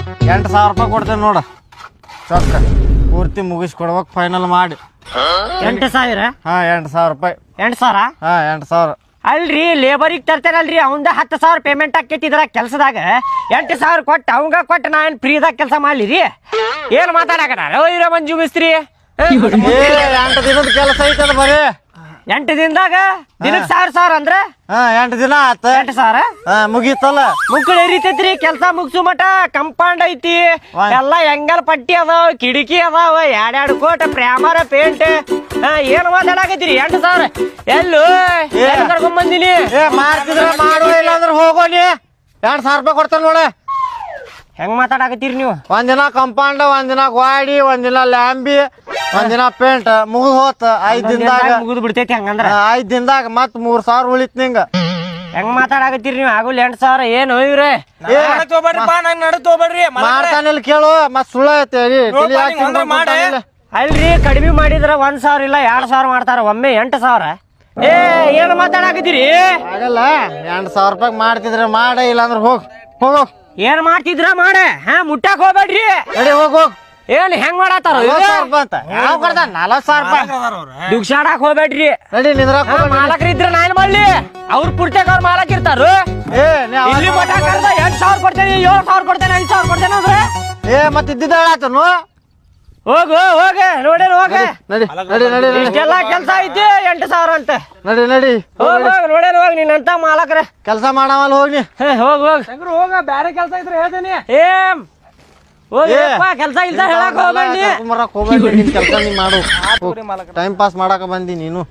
8,000 ರೂಪಾಯಿ ಕೊಡ್ತೇನೆ ನೋಡು ಚೊಕ್ಕ ಪೂರ್ತಿ ಮುಗಿಸ್ಕೊಡ್ಬೇಕು ಫೈನಲ್ ಮಾಡಿ 8,000 ಹಾ 8,000 ರೂಪಾಯಿ 8,000 ಹಾ 8,000 ಅಲ್ರಿ ಲೇಬರಿಗೆ ತರ್ತೇನಲ್ರಿ ಅವಂದ 10,000 ಪೇಮೆಂಟ್ ಆಕೈತಿ ಇದ್ರ ಕೆಲ್ಸದಾಗ 8,000 ಕೊಟ್ಟು ಅವಂಗ ಕೊಟ್ಟು ನಾ ಏನು ಫ್ರೀದಾಗ ಕೆಲಸ ಮಾಡ್ಲಿ ರೀ ಏನು ಮಾತಾಡಕಣ ಇರೋ ಮಂಜು ಮಿಸ್ತ್ರಿ 8 ದಿನದ ಕೆಲಸ ಐತದ ಬರೀ 8 ದಿನದಾಗ ದಿನಕ್ಕೆ 1,000 ಅಂದ್ರೆ ಹಾ 8 ದಿನ ಆತ 8,000 ಹಾ ಮುಗೀತಲ್ಲ ಮುಕ್ಕಳು ಎರಿತೈತ್ರಿ ಕೆಲಸ ಮುಗಿಸು ಮಟ ಕಂಪೌಂಡ್ ಐತಿ ಎಲ್ಲ ಎಂಗಲ್ ಪಟ್ಟಿ ಅದಾವ ಕಿಟಕಿ ಅದಾವ 2 ಕೋಟಿ ಪ್ರೇಮರ ಪೇಂಟ್ ಏನು ಮಾತಾಡಕತ್ತೀರಿ 8,000 ಎಲ್ಲೂ ಕರ್ಕೊಂಡ್ ಬಂದಿನಿ ಮಾಡ್ತಿದ್ರ ಮಾಡುವ ಇಲ್ಲ ಅಂದ್ರೆ ಹೋಗೋನಿ 2,000 ರೂಪಾಯಿ ಕೊಡ್ತೇನೆ ನೋಡ ಹೆಂಗ್ ಮಾತಾಡಕತ್ತೀರಿ ನೀವು ಒಂದಿನ ಕಂಪೌಂಡ್ ಒಂದಿನ ಗಾಡಿ ಒಂದಿನ ಲ್ಯಾಂಬಿ ಒಂದಿನ ಪೇಂಟ್ ಮುಗಿದ್ ಹೋತ 5 ದಿನದಾಗ ಮುಗಿದು ಬಿಡ್ತೈತಿ ಹಂಗಂದ್ರ 5 ದಿನದಾಗ ಮತ್ 3,000 ಉಳಿತ್ ನಿಂಗ ಹೆಂಗ್ ಮಾತಾಡಕತ್ತೀರಿ ನೀವು ಆಗುಲ್ 8,000 ಏನು ಇವ್ರೆ ಮಾಡ್ತಾನಿಲ್ಲ ಕೇಳು ಮತ್ ಸುಳ್ಳ ಐತಿ ಅಲ್ರಿ ಕಡಿಮೆ ಮಾಡಿದ್ರ 1,000 ಇಲ್ಲ 2,000 ಮಾಡ್ತಾರ ಒಮ್ಮೆ 8,000 ಏನು ಮಾತಾಡಕತ್ತೀರಿ ಆಗಲ್ಲ 2,000 ರೂಪಾಯಿ ಮಾಡ್ತಿದ್ರೆ ಮಾಡ ಇಲ್ಲ ಅಂದ್ರೆ ಹೋಗು ಏನ್ ಮಾಡ್ತಿದ್ರ ಮಾಡ ಮುಟ್ಟಾಕ್ ಹೋಗ್ಬೇಡ್ರಿ ನಡಿ ಹೋಗ್ ಏನ್ ಹೆಂಗ್ ಮಾಡತ್ತಾರ 40,000 ರೂಪಾಯಿ ಅಂತ ಯಾವ ಕೊಡ್ದ 40,000 ರೂಪಾಯಿ ದುಗ್ಸಾಡಕ್ ಹೋಗ್ಬೇಡ್ರಿ ನಡಿ ನಿಂದ್ರಾಕ್ ಮಾಲಕರು ಇದ್ರ ನಾ ಏನ್ ಮಾಡ್ಲಿ ಅವ್ರ ಪೂರ್ತಿಯಾಗ ಅವ್ರ ಮಾಲಕ್ ಇರ್ತಾರ ಇಲ್ಲಿ ಮಠ ಕರ್ದ 8,000 ಕೊಡ್ತೇನೆ 7,000 ಕೊಡ್ತೇನೆ 5,000 ಕೊಡ್ತೇನೆ ಅಂದ್ರೆ ಮತ್ ಇದ್ದಿದ್ದ ಹೇಳಾತನು ಹೋಗ ನೋಡೇನ್ ಹೋಗ ನಡಿ ನಡಿ ನಡಿ ಇಷ್ಟೆಲ್ಲಾ ಕೆಲ್ಸ ಐತಿ 8,000 ಅಂತ ನಡಿ ಹೋಗ್ ನೋಡೇನ್ ಹೋಗ್ ನೀನಂತ ಮಾಲಕ್ರ ಕೆಲಸ ಮಾಡವಲ್ಲ ಹೋಗಿ ಹೋಗ ಬ್ಯಾರೆ ಕೆಲ್ಸ ಇದ್ರೆ ಹೇಳ್ತೇನೆ ಕೆಲ್ಸ ಇಲ್ದ ಹೇಳಕ್ ಹೋಗ್ಬೇಡಿ ಹೋಗ್ಬೇಡಿ ನಿನ್ ಕೆಲಸ ನೀ ಮಾಡು ಟೈಮ್ ಪಾಸ್ ಮಾಡಾಕ ಬಂದಿ ನೀನು